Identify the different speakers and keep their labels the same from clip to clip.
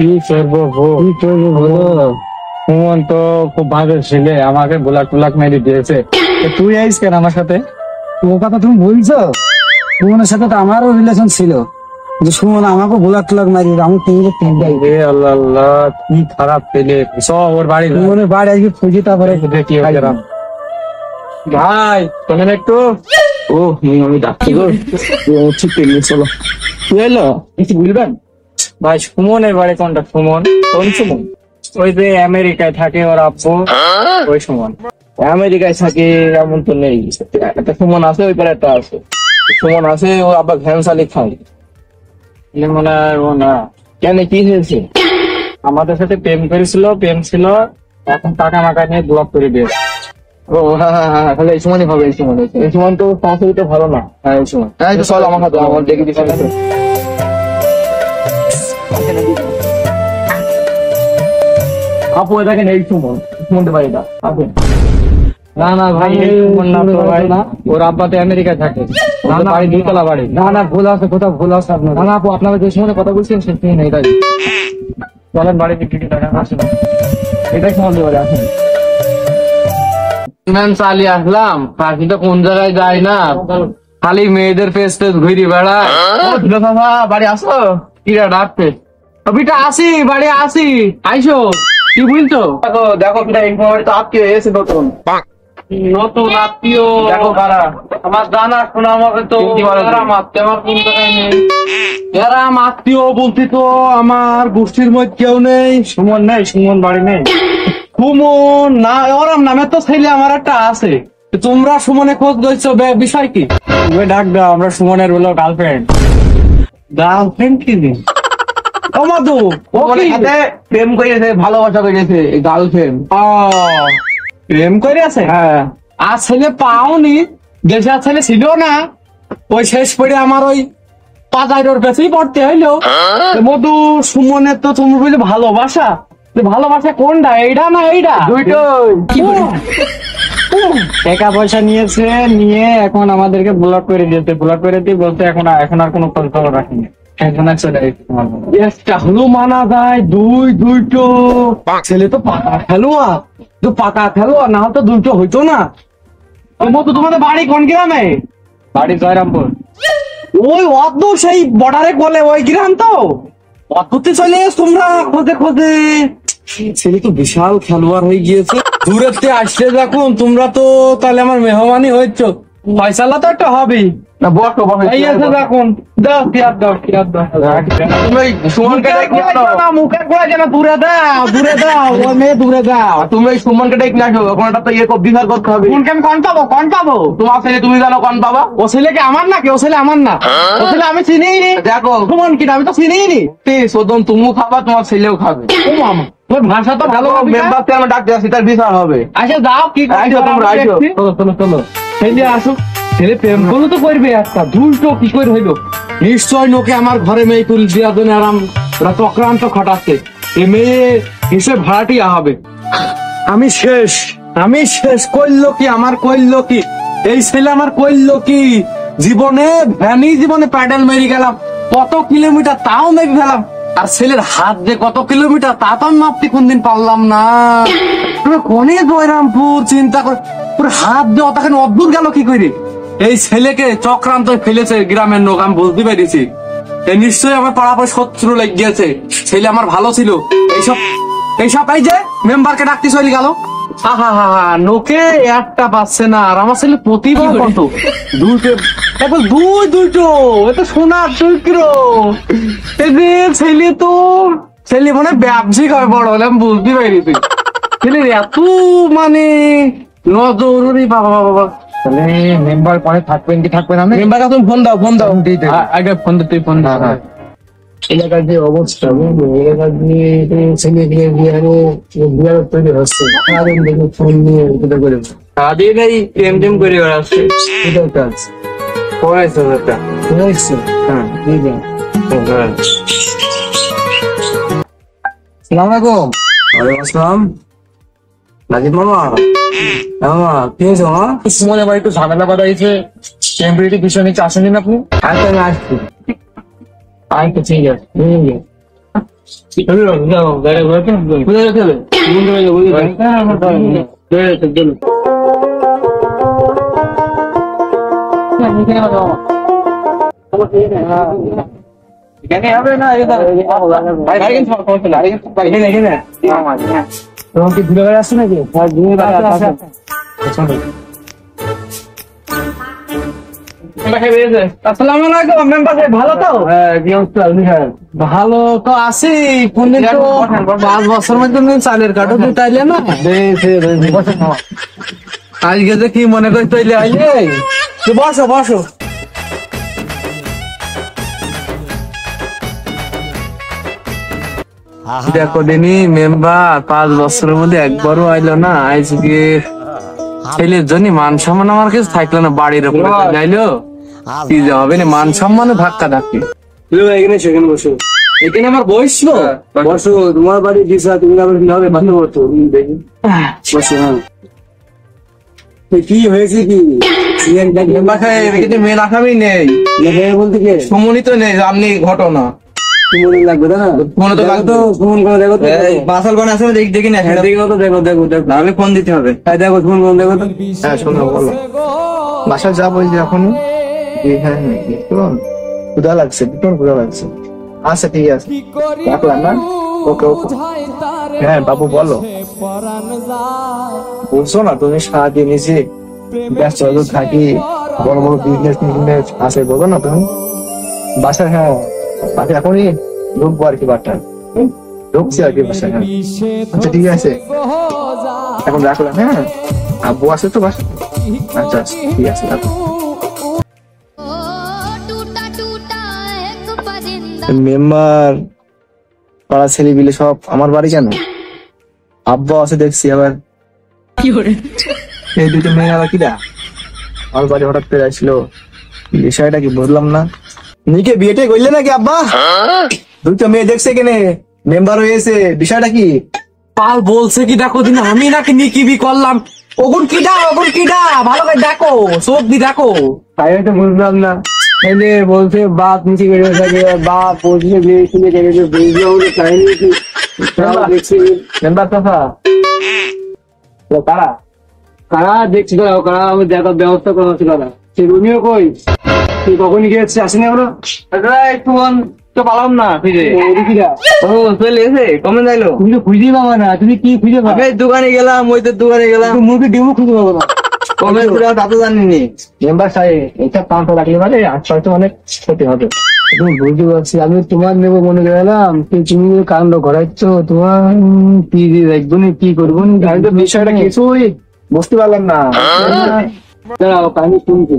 Speaker 1: কি করবো বলো? সুমন তো খুব ভালো ছেলে, আমাকে ব্লক টুলাক মেরে দিয়েছে। তুই আইস কেন আমার সাথে?
Speaker 2: ও কথা তুমি বলছো? সুমনের সাথে তো আমারও রিলেশন ছিল, যে সুমন আমাকে ব্লক ট্লক মারি, আমি তুমি
Speaker 1: আল্লাহ আল্লাহ, কি খারাপ ছেলে। সব ওর বাড়ি,
Speaker 2: সুমনের বাড়ি আজকে খুঁজি, তারপরে
Speaker 1: দেখি ভাই শোনেন একটু।
Speaker 3: ও আমি ডাকছি গো, ঠিক চলো। কি হলো, কিছু বলবেন?
Speaker 1: ভাই সুমনের বাড়ি কোনটা? সুমন
Speaker 3: কোন সুমন?
Speaker 1: ওই যে আমেরিকায় থাকে ওর আব্বু, ওই সুমন।
Speaker 3: আমেরিকায় থাকে এমন তো নেই, একটা সুমন আছে, ওই পারে একটা আছে। সুমন আছে, ও আবার ভ্যানসালি খায়।
Speaker 1: মনে হয় ও না।
Speaker 3: কেন, কি হয়েছে?
Speaker 1: আমাদের সাথে প্রেম করেছিল, প্রেম ছিল, এখন টাকা মাকা নিয়ে ব্লক করে দিয়েছে।
Speaker 3: ও হ্যাঁ হ্যাঁ হ্যাঁ, তাহলে এই সুমনই হবে। এই সুমন তো সংস্কৃতি ভালো না। হ্যাঁ এই সুমন, হ্যাঁ চল আমার হাতে, আমার দেখে দিচ্ছি। আপু দেখেন, এই সুমনদের বাড়িটা আপু।
Speaker 1: না না ভাই, এই সুমন না তো ভাই, ওর আব্বা তো আমেরিকায় থাকে। বাড়ি দুতলা বাড়ি।
Speaker 2: না না, ভুল আছে, কোথাও ভুল আছে আপনার।
Speaker 1: না না আপু, আপনারা যে সময় কথা বলছেন সে শুনে নেই, তাই চলেন বাড়ি দিকে দেখেন। আসেন, এটাই সুমনদের বাড়ি, আসেন।
Speaker 3: চালিয়ে আসলাম, পাখি তো কোন জায়গায় যায় না, খালি মেয়েদের পেস পেস ঘুরি বেড়ায়। বাড়ি আসো, কিরা ডাকতে? বিটা আসি, বাড়ি আসি, আইসো। কি বুঝছো? দেখো দেখো বিটা, এই সময় তো আত্মীয় এসে নতুন
Speaker 1: নতুন আত্মীয়।
Speaker 3: দেখো কারা।
Speaker 1: আমার জানা শোনা আমাকে তো
Speaker 3: এরা
Speaker 1: মারতে, আমার কোন জায়গায় নেই।
Speaker 3: এরা আত্মীয় বলতে তো আমার গোষ্ঠীর মধ্যে কেউ নেই।
Speaker 1: সুমন নেই, সুমন বাড়ি নেই।
Speaker 3: সুমন না, ওরম নামে তো ছেলে আমার একটা আছে। তোমরা সুমনে খোঁজ দিচ্ছ, বিষয় কি?
Speaker 1: ওই ডাক দাও, আমরা সুমনের হলো গার্লফ্রেন্ড।
Speaker 3: গার্লফ্রেন্ড কি দিন? মধু ওর সাথে প্রেম করেছে, ভালোবাসা করেছে, গার্লফ্রেন্ড
Speaker 1: প্রেম করে আছে।
Speaker 3: হ্যাঁ।
Speaker 1: আর ছেলে পাওনি, দেশে আর ছেলে ছিল না, ওই শেষ পড়ে আমার ওই পাঁচাইটোর পেছেই পড়তে হইলো।
Speaker 3: মধু সুমনের তো তুমি বলে ভালোবাসা,
Speaker 1: ভালোবাসা কোনটা, এইটা না এইটা?
Speaker 3: দুইটোই।
Speaker 1: টাকা পয়সা নিয়েছে, নিয়ে এখন আমাদেরকে ব্লক করে দিয়েছে। ব্লক করে দিয়ে বলতে এখন আর কোনো খোঁজ খবর রাখিনি। এখন আর চলে গেছে তোমার মনে।
Speaker 3: একটা হলো মানা যায়, দুইটো ছেলে তো পাকা খেলোয়া, তো পাকা খেলোয়া না হলে তো দুইটো হইতো না। মধু তোমাদের বাড়ি কোন গ্রামে?
Speaker 1: বাড়ি জয়রামপুর।
Speaker 3: ওই অদ্দ সেই বর্ডারে বলে ওই গ্রাম তো, অদ্ভুতে চলে তোমরা খোঁজে খোঁজে। ছেলে তো বিশাল খেলোয়াড় হয়ে গিয়েছে। দূরের থেকে আসলে দেখুন, তোমরা তো তাহলে আমার মেহমানই হয়েছ, ফয়সালা তো একটা হবেই না। বসো এই আছে দেখুন, দাও পেয়ার দাও, পেয়ার দাও। তুমি সুমনকে মুখে করে যেন দূরে দাও, দূরে দাও, ও মেয়ে দূরে দাও। তুমি এই সুমনকে ডেকে নিয়ে আসো, এখন একটা তো ইয়ে বিহার করতে হবে।
Speaker 1: কোনকে আমি কন পাবো, কন পাবো?
Speaker 3: তোমার ছেলে তুমি জানো কোন বাবা?
Speaker 1: ও ছেলে কি আমার না? কি ও ছেলে আমার না? ও ছেলে আমি চিনিই নি।
Speaker 3: দেখো
Speaker 1: সুমন কিনা আমি তো চিনিই নি।
Speaker 3: শোধন তুমিও খাবা, তোমার ছেলেও খাবে।
Speaker 1: ও মামা, তোর ভাষা তো ভালো।
Speaker 3: মেম্বারকে আমি ডাকতে আসি, তার বিচার হবে।
Speaker 1: আচ্ছা যাও, কি
Speaker 3: আইসো তোমরা, আইসো।
Speaker 1: চলো চলো চলো, ছেলে আসুক। ছেলে প্রেম করলো তো করবে, একটা দুটো কি করে হইলো?
Speaker 3: নিশ্চয় নোকে আমার ঘরে মেয়ে তুল দেওয়ার জন্য আরাম ওরা চক্রান্ত খটাচ্ছে। এ মেয়ে হিসেবে ভাড়াটিয়া হবে। আমি শেষ করলো কি, আমার করলো কি, এই ছেলে আমার করলো কি? জীবনে প্যাডেল মেরে গেলাম, কত কিলোমিটার তাও মেরে ফেলাম। আর ছেলের হাত যে কত কিলোমিটার তা তো আমি মাপতে কোনদিন পারলাম না। কোনে জয়রামপুর চিন্তা করে পুরো হাত দিয়ে অতখানি অদ্ভুত গেল কি করে? এই ছেলেকে চক্রান্ত ফেলেছে গ্রামের লোক, আমি বুঝতে পেরেছি। এই নিশ্চয়ই আমার পাড়াপড়ে শত্রু লেগে গিয়েছে। ছেলে আমার ভালো ছিল, এইসব এই যে মেম্বারকে ডাকতে চলে গেল। নোকে একটা পাচ্ছে না, আর আমার ছেলে প্রতিভা কত, দুইটো এত সোনার চৈত্র। ছেলে মানে ব্যবসায়িক হবে বড় হলে, আমি বুঝতে পারিছি। ছেলের এত মানে নজরুরি, বাবা বাবা।
Speaker 1: তাহলে মেম্বার পরে থাকবেন কি থাকবেন? আমি
Speaker 3: মেম্বারকে তুমি ফোন দাও,
Speaker 1: আগে ফোন দিতে, তুই ফোন দে।
Speaker 2: এলাকার যে অবস্থা, বুঝলি, এলাকার দিয়ে ছেলে দিয়ে বিহার তৈরি হচ্ছে, দেখে ফোন নিয়ে এটা করে
Speaker 1: সারাদিন এই প্রেম টেম করে বেড়াচ্ছে।
Speaker 2: এটাও কাজ
Speaker 1: পড়াইছে একটা।
Speaker 2: হয়েছে।
Speaker 1: হ্যাঁ
Speaker 2: ঠিক আছে। সালাম আলাইকুম।
Speaker 3: ওয়ালাইকুম আসসালাম। নাজিব মামা, মামা কি হয়েছে মামা?
Speaker 1: সুমনের বাড়ি একটু ঝামেলা বাঁধাইছে, টেম্পারেরি বিষয় নিচ্ছে, আসেনি আপনি?
Speaker 2: আচ্ছা আমি আসছি।
Speaker 1: আচ্ছা ঠিক আছে।
Speaker 2: কোথায় যেতে হবে?
Speaker 1: এখানে হবে না
Speaker 2: তোমার কি ঘুরে বেড়ে আসছে নাকি?
Speaker 1: আসসালামু আলাইকুম মেম্বার সাহেব, ভালো তো?
Speaker 2: হ্যাঁ, কি অবস্থা?
Speaker 1: ভালো তো আছি, কোনদিন তো 5 বছর মধ্যে চালের কাঠও দুটাইলে না। আজকে যে কি মনে করি তৈলে আইলে, তো বসো বসো। দেখো দিনই মেম্বার 5 বছরের মধ্যে একবারও আইলো না। আজকে ছেলের জন্য মান সম্মান আমার কাছে থাকলো না, বাড়ির উপরে যাইলো কি যে হবে না, মান সম্মানে ধাক্কা ধাক্কি।
Speaker 2: এখানে সেখানে বসো,
Speaker 1: এখানে আমার বসলো,
Speaker 2: বসো। তোমার বাড়ি দিশা, তুমি আবার কিভাবে বান্ধব করছো দেখি। বসো। হ্যাঁ, কি হয়েছে? কি
Speaker 1: মেম্বার সাহেব এখানে মেয়ে রাখাবি নেই,
Speaker 2: বলতে কে?
Speaker 1: সমন্বিত নেই, আপনি ঘটনা
Speaker 2: মনে লাগবে না?
Speaker 1: মনে তো লাগতো।
Speaker 2: ফোন করে দেখো তো।
Speaker 1: বাসাল বান আছে দেখি না,
Speaker 2: দেখো তো, দেখো দেখো দেখো।
Speaker 1: আমি ফোন দিতে হবে।
Speaker 2: হ্যাঁ দেখো, ফোন করে দেখো তো।
Speaker 3: হ্যাঁ শোনো, বলো। বাসা যাবো যে এখন। হ্যাঁ হ্যাঁ, ক্ষুধা লাগছে, ভীষণ ক্ষুধা লাগছে। আচ্ছা ঠিক আছে, রাখলাম না। ওকে ওকে। হ্যাঁ বাবু বলো। বলছো না তুমি সারাদিন এসে ব্যস্ত থাকি, বড় বড় বিজনেস আছে, বলো না তুমি বাসা। হ্যাঁ বাসা এখনই ঢুকবো আর কি, বারটা ঢুকছি আর কি বাসা। হ্যাঁ আচ্ছা ঠিক আছে, এখন রাখলাম। হ্যাঁ আব্বু আছে তো বাসা। আচ্ছা আচ্ছা ঠিক আছে, রাখো। মেম্বার পাড়া ছেলে বিলে সব আমার বাড়ি কেন? আব্বা আছে দেখছি, আবার এই দুটো মেয়ে আবার কিরা আমার বাড়ি হঠাৎ করে আসলো, বিষয়টা কি বুঝলাম না। নিকে বিয়েটাই করলে নাকি আব্বা? দুটো মেয়ে দেখছে কেনে, মেম্বার হয়েছে, বিষয়টা কি?
Speaker 1: পাল বলছে কি দেখো দিন, আমি নাকি নিকিবি করলাম। ওগুন কিডা, ওগুন কিডা, ভালো করে দেখো, চোখ দি দেখো।
Speaker 2: তাই তো বুঝলাম না। এলে বলছে বাপ নিচে বেড়ে থাকে, বাপ বসে বিয়ে শুনে গেছে, বুঝলো ওদের কাহিনী কি? দেখছি
Speaker 3: মেম্বার চাচা
Speaker 2: কারা কারা দেখছি, কারা আমি দেখার ব্যবস্থা করা হচ্ছে। কারা সে রুমিও কই? তুই কখন গিয়েছে? আসেনি আমরা
Speaker 1: একটু তো পালাম না ফিরে।
Speaker 2: ও চলে এসে কমে যাইলো। তুমি তো খুঁজে পাবা না। তুমি কি খুঁজে পাবে?
Speaker 1: দোকানে গেলাম, ওই তো দোকানে গেলাম,
Speaker 2: মুরগি ডিমও খুঁজে পাবো না।
Speaker 1: কমে তা তো জানিনি।
Speaker 3: মেম্বার সাহেব এটা পাঁচটা রাখলে মানে আশপাশে অনেক ক্ষতি হবে।
Speaker 2: তুমি বুঝতে পারছি, আমি তোমার নেবো মনে গেলাম, তুমি কাণ্ড ঘটাচ্ছ। তোমার কি দেখবো কি করবো?
Speaker 3: আমি তো বিষয়টা কিছুই বুঝতে পারলাম না।
Speaker 2: দাঁড়াও, কাহিনী শুনছি।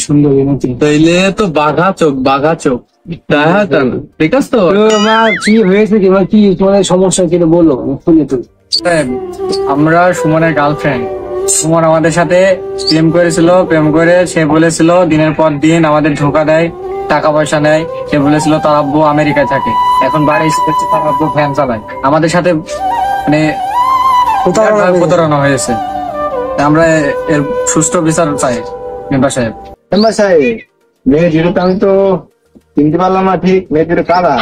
Speaker 2: সুন্দর
Speaker 1: তাইলে তো বাঘা চোখ, বাঘা চোখ। ঠিক আছে তো?
Speaker 2: কি হয়েছে? কি কি তোমার সমস্যা কি বলো, শুনে তুমি।
Speaker 1: আমরা সুমনের গার্লফ্রেন্ড। সুমন আমাদের সাথে প্রেম করেছিল, প্রেম করে সে বলেছিল দিনের পর দিন আমাদের ধোকা দেয়, টাকা পয়সা নেয়। সে বলেছিল তার আব্বু আমেরিকায় থাকে, এখন বাড়ি এসেছে, তার আব্বু ফ্যান চালায়। আমাদের সাথে মানে প্রতারণা হয়েছে। আমরা এর সুষ্ঠু বিচার চাই মেম্বার সাহেব।
Speaker 3: মেম্বার সাহেব মেয়ে যেহেতু আমি তো চিনতে পারলাম না ঠিক, মেয়ে যেহেতু কারা,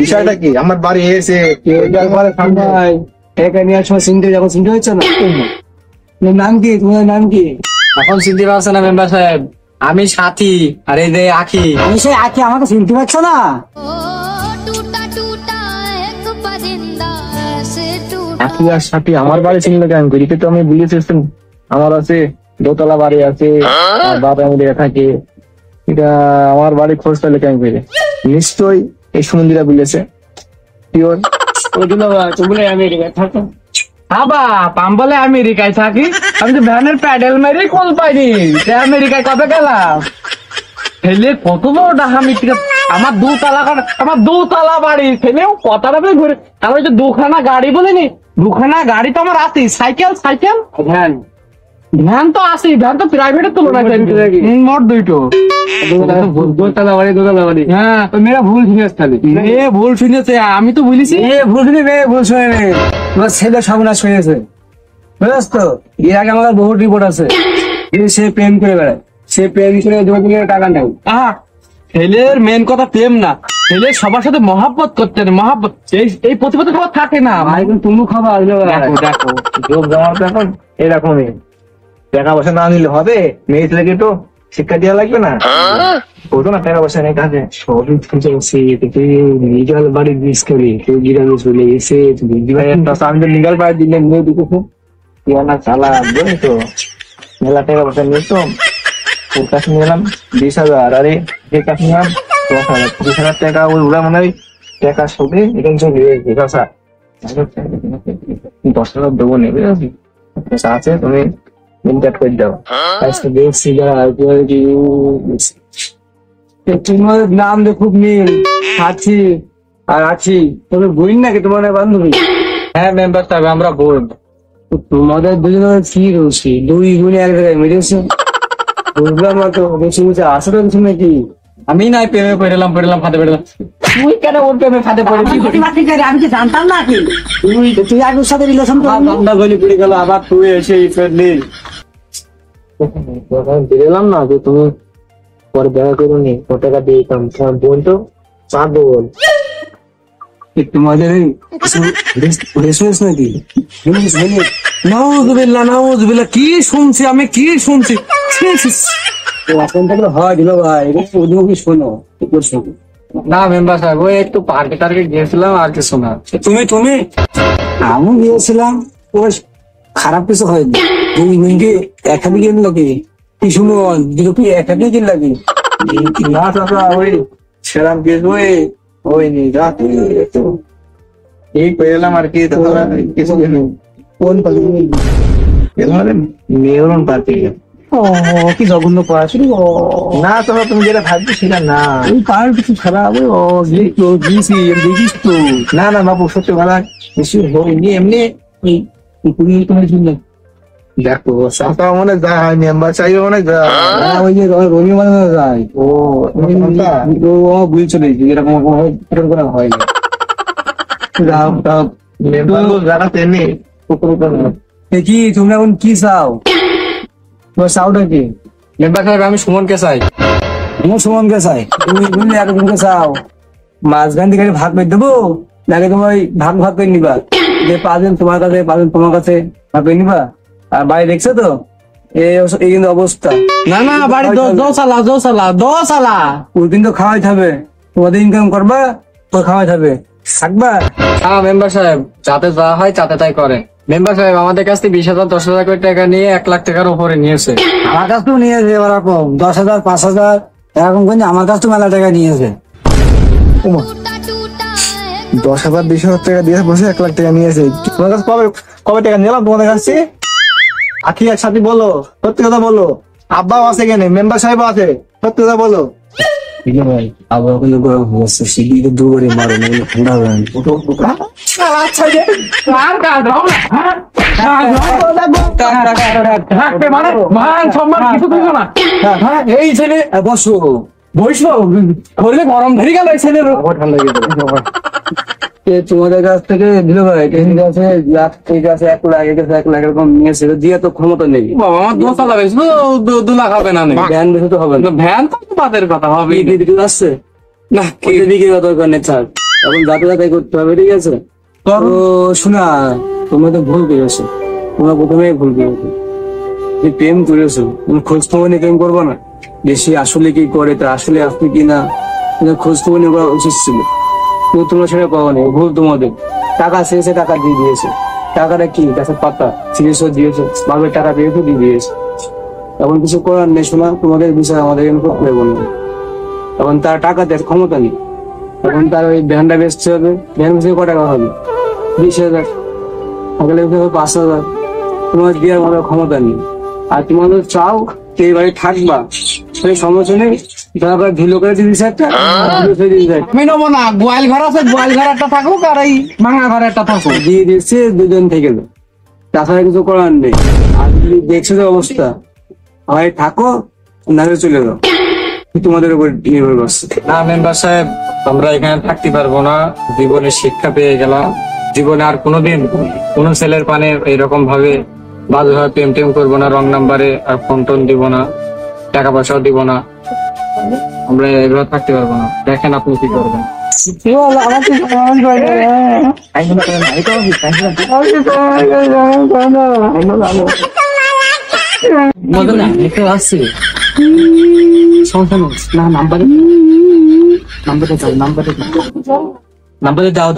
Speaker 3: বিষয়টা কি? আমার বাড়ি এসে
Speaker 2: নেওয়ার সময় চিনতে, যখন চিনতে হচ্ছে না। তোমার নাম কি? তোমার নাম কি?
Speaker 1: এখন চিনতে পারছে না মেম্বার সাহেব? আমি সাথী, আর এই যে আখি।
Speaker 2: আমি সেই আঁকি, আমাকে চিনতে পারছো না?
Speaker 3: আখি আর সাথী আমার বাড়ি চিনলে কেন? গরিতে তো আমি বুঝেছি আমার আছে দোতলা বাড়ি আছে, আর বাবা আমেরিকা থাকে। এটা আমার বাড়ি খোঁজ পেলে কেন করে? নিশ্চয়ই এই সুমন্দিরা বলেছে। পিওর
Speaker 2: তুমি আমেরিকা থাকো।
Speaker 1: আবা পাম বলে আমেরিকায় থাকি, আমি তো ভ্যানের প্যাডেল মেরে কল পাইনি। আমেরিকায় কবে গেলাম? ছেলে কত বড় ডাহামি! আমার দোতলা বাড়ি, ছেলেও কথাটা ঘুরে। আমি তো দুখানা গাড়ি বলিনি, দুখানা গাড়ি তো আমার আছে। সাইকেল
Speaker 2: ভ্যান
Speaker 1: ভ্যান তো আছে, ভ্যান তো প্রাইভেটের তুলনায় মোট দুইটো।
Speaker 2: দোতলা বাড়ি, দোতলা বাড়ি।
Speaker 1: হ্যাঁ
Speaker 2: মেয়েরা ভুল শুনেছ তাহলে।
Speaker 1: ভুল শুনেছে, আমি তো বলেছি
Speaker 2: ভুল শুনে ভুল শুনে তোমার ছেলে সর্বনাশ হয়েছে, বুঝছ তো? এর আগে আমার বহুত রিপোর্ট আছে। সে প্রেম করে বেড়ায়, সে প্রেম করে তোমাকে টাকা নেয়।
Speaker 3: আহা, ছেলের মেন কথা প্রেম না, ছেলে সবার সাথে মহাব্বত করতে হবে, মহাব্বত। এই প্রতিভা তো সবার থাকে না।
Speaker 2: ভাই কিন্তু তুমি খাবার আসলে
Speaker 3: দেখো দেখো,
Speaker 2: যোগ জমা তো এখন এরকমই, টাকা পয়সা না নিলে হবে? মেয়ে ছেলেকে একটু শিক্ষা দেওয়া লাগবে না? বলতো না টাকা পয়সা নেই কাজে, সবই খুঁজে এসে লিগাল বাড়ির বিষ করি, কেউ গিরামে চলে এসে আমি তো লিগাল বাড়ি দিলে মেয়ে দুটো না চালা বুঝলি তো, মেলা টাকা পয়সা নিতো, ওর কাছে নিলাম 20,000, আরে এর কাছে নিলাম 10,000, 30,000 টাকা। ওরা মনে হয় টাকা শোধে এখানে চলে গেছে। 10,000 দেবো নেবে আছে, তুমি ইনকাট করে দাও। আজকে দেখছি তোমার নাম দিয়ে খুব মিল আছি আর আছি। তুমি বইন নাকি তোমার বান্ধবী?
Speaker 1: হ্যাঁ মেম্বার সাহেব, আমরা বোন।
Speaker 2: তোমাদের দুজনের কি রয়েছে, দুই গুণে এক জায়গায় মিলেছে, বুঝলাম না তো। বেশি বুঝে আসলে কিছু নাকি?
Speaker 1: আমি নাই প্রেমে পড়লাম ফাঁদে পড়লাম।
Speaker 2: তুই কেন ওর প্রেমে ফাঁদে পড়েছিস?
Speaker 4: আমি কি জানতাম না কি তুই আর ওর সাথে রিলেশন করবি?
Speaker 1: ঠান্ডা গলি পড়ে গেল, আবার তুই এসে ফেললি।
Speaker 2: দিলাম না যে তুমি পরে দেখা করো নি, ও টাকা দিয়ে তোমার বোন তো পাগল। তোমাদের নাকি?
Speaker 3: নাউজুবিল্লাহ, নাউজুবিল্লাহ, কি শুনছি আমি, কি শুনছি?
Speaker 2: এখন থাকলে হয় দিল ভাই, ওদিকে শোনো কি করছো?
Speaker 1: না মেম্বার সাহেব, ওই একটু পার্কে টার্কে গিয়েছিলাম আর কিছু না।
Speaker 2: তুমি আমি গিয়েছিলাম, ও খারাপ কিছু হয়নি। দুই মিনিটে একাধিক গেম লাগে কি সুমন, দুটো কি একাধিক গেম লাগে না চাচা? ওই সেরাম গেছো ওই নি রাতে একটু এই পেলাম আর কি, কিছু কোন মেয়রন পার্টি। ও কি জঘন্য পড়াশুনি না, তোমরা তুমি যেটা ভাবছো সেটা না, ওই কার কিছু খারাপ। ও দিয়েছি দেখিস তো। না না বাবু, সত্যি কথা কিছু হয়নি, এমনি দেখো সাঁতার মনে যায়, মেম্বার চাইবে মনে যায়, ওই যে রবি মানে যায়। ও বুঝে চলে এরকম করা হয় না। কি তোমরা এখন কি চাও? তোমার চাওটা কি?
Speaker 1: মেম্বার সাহেব, আমি সুমনকে চাই।
Speaker 2: আমার সুমনকে চাই, তুমি বুঝলে একজনকে চাও। মাঝখান থেকে ভাগ করে দেবো নাকি তোমার ভাগ ভাগ করে নিবা? যে 5 জন তোমার কাছে, 5 জন তোমার কাছে ভাগ করে নিবা? আর বাড়ি দেখছো তো এই কিন্তু অবস্থা।
Speaker 3: না না, বাড়ি দোসালা
Speaker 2: ওই কিন্তু খাওয়াই থাকবে, তোমাদের ইনকাম করবা তো খাওয়াই থাকবে, থাকবা।
Speaker 1: হ্যাঁ মেম্বার সাহেব, যাতে যা হয় যাতে তাই করেন। মেম্বার সাহেব আমাদের কাছ থেকে 20,000 10,000 করে টাকা নিয়ে 1 লাখ টাকার উপরে নিয়েছে।
Speaker 2: আমার কাছ তো নিয়েছে এরকম 10,000 5,000 এরকম করে আমার কাছ তো মেলা টাকা নিয়েছে। 10,000 20,000 টাকা দিয়ে বসে 1 লাখ টাকা নিয়েছে। তোমার কাছে কবে কবে টাকা নিলাম তোমাদের কাছে? আখি একসাথে বলো, সত্যি কথা বলো। আব্বাও আছে এখানে, মেম্বার সাহেব আছে, সত্যি কথা বলো। ভাই আবার ওখানে গরম হচ্ছে, সিঁড়িতে দৌড়ে মারো না, ঠান্ডা হবে না।
Speaker 3: এই ছেলে
Speaker 2: বসো
Speaker 3: বৈষ্ণ করলে গরম ধরে গেল এই ছেলের।
Speaker 2: ঠান্ডা তোমাদের কাছ থেকে দিল ভাই, ঠিক আছে, ঠিক আছে 1 লাখ গেছে, 1 লাখ এরকম নিয়েছে, দিয়ে তো ক্ষমতা নেই।
Speaker 3: বাবা আমার 2 লাখ 2 লাখ হবে না,
Speaker 2: ভ্যান বেশি তো হবে না।
Speaker 3: ভ্যান তো বাদের কথা হবে
Speaker 2: দিদি আসছে
Speaker 3: না,
Speaker 2: কি বিক্রি করা দরকার নেই, ছাড়, এখন যাতে যাতাই করতে হবে, ঠিক আছে? তো শোনা, তোমরা তো ভুল করেছো, তোমরা প্রথমে ভুল করেছো, যে প্রেম করেছো তুমি খোঁজ খবর নিয়ে প্রেম করবো না? বেশি আসলে কি করে, তা আসলে আসবে কিনা খোঁজ খবর নিয়ে করা উচিত ছিল। তো তোমরা সেটা পাওয়া নেই, ভুল তোমাদের। টাকা চেয়েছে, টাকা দিয়ে দিয়েছে, টাকাটা কি গাছের পাতা, সিরিয়াসও দিয়েছে, ভাবে টাকা দিয়েছে, দিয়ে দিয়েছে। এখন কিছু করার নেই, শোনা, তোমাদের বিষয় আমাদের করতে হবে না। এখন তার টাকা দেওয়ার ক্ষমতা নেই, এখন তার ওই ভ্যানটা বেচতে হবে, ভ্যান বেচে ক টাকা হবে? 20,000, সকালে 5,000, তোমার দেওয়ার মতো ক্ষমতা নেই। আর তোমাদের চাও এই বাড়ি থাকবা, সেই সমস্যা নেই, তারপর ধুলো করে দিবি একটা,
Speaker 3: আমি নেবো না। গোয়াল ঘর আছে, গোয়াল ঘর একটা থাকুক, আর এই ভাঙা ঘর একটা থাকুক।
Speaker 2: দিয়ে দিচ্ছে, দুজন থেকে গেল, তাছাড়া কিছু করার নেই। আর যদি দেখছো যে অবস্থা, হয় থাকো নাহলে চলে যাও, তোমাদের উপর নির্ভর করছে।
Speaker 1: না মেম্বার সাহেব, আমরা এখানে থাকতে পারবো না, জীবনে শিক্ষা পেয়ে গেলাম। জীবনে আর কোনোদিন কোন ছেলের পানে এরকম ভাবে বাজেভাবে প্রেম টেম করবো না, রং নাম্বারে আর ফোন টোন দিব না, টাকা পয়সাও দিব না। আমরা এভাবে থাকতে পারবো না। দেখেন আপনি কি করবেন।
Speaker 2: নাম্বারে দাও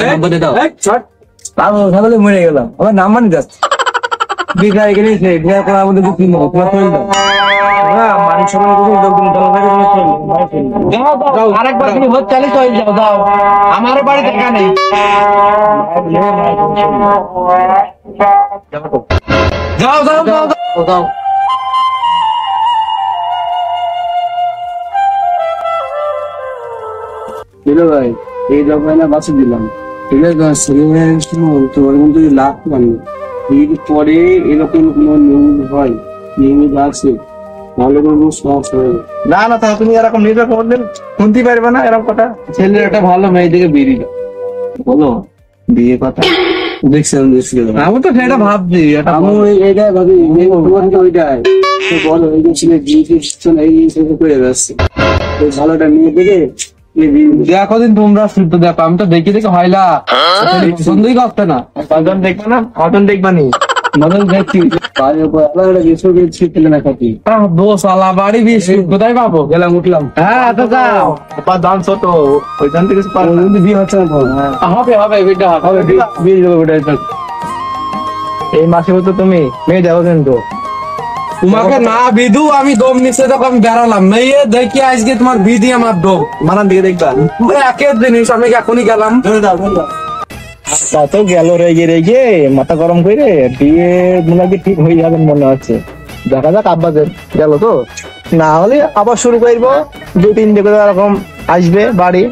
Speaker 2: পাগল ছাগলে মরে গেলাম, আমার নাম্বার নিতে আসছে। বিঘা এখানে বিঘা করার মধ্যে বুঝি না, তোমার চলে দাও না, মানুষ সমান কিছু লোকজন দল ভাই তোমার চলে
Speaker 3: যাও আরেকবার তুমি ভোট চালিয়ে চলে যাও, দাও আমারও বাড়ি দেখা নেই। যাও যাও যাও যাও।
Speaker 2: দিল ভাই, এই দফায় না বাসে দিলাম, ঠিক আছে? তোমার কিন্তু লাভ পানি যদি পরে এরকম কোনো নিউজ হয়, নিউজ আছে, তাহলে কোনো সমস্যা হবে।
Speaker 3: না না, তাহলে তুমি এরকম নিজে করলেন শুনতে পারবে না এরকম কথা। ছেলের একটা ভালো মেয়ে দিকে বিয়ে দিল,
Speaker 2: বলো বিয়ে কথা দেখছেন?
Speaker 3: আমি তো সেটা ভাবছি।
Speaker 2: আমি এইটাই ভাবি, তোমার তো ওইটাই তো বলো, এই যে ছেলে বিয়ে দিচ্ছে না, এই জিনিসটা করে যাচ্ছে, ওই ভালোটা মেয়ে দেখে
Speaker 3: দেখো দিন তোমরা শুদ্ধ দেখো, আমি তো দেখি দেখে হয়লা পছন্দই করতে না। কজন দেখবে না, কজন দেখবা নি
Speaker 2: মদন দেখছি বাড়ির উপর আলাদা কিছু কিছু খেলে না খাতি
Speaker 3: দোষ আলা বাড়ি বিস্কুট কোথায় পাবো?
Speaker 2: গেলাম উঠলাম।
Speaker 3: হ্যাঁ তো যাও, দাম ছোট ওইখান থেকে
Speaker 2: কিন্তু বিয়ে হচ্ছে না তো।
Speaker 3: হবে হবে বিটা হবে,
Speaker 2: বিয়ে দেবো ওটাই তো।
Speaker 3: এই মাসে তো তুমি মেয়ে যাবো কিন্তু তোমাকে না বিধু আমি দম নিচে তখন বেড়ালাম মেয়ে দেখি আজকে তোমার বিধি আমার দম
Speaker 2: মানান দিকে দেখবা
Speaker 3: একের জিনিস। আমি এখনই গেলাম,
Speaker 2: ধরে দাও ধরে দাও।
Speaker 3: কত গেল রেগে রেগে মাথা গরম করে বিয়ে মনে হয় ঠিক হয়ে যাবেন মনে হচ্ছে। দেখা যাক, আব্বাদের গেল তো, না হলে আবার শুরু করবো, 2-3 করে এরকম আসবে বাড়ি।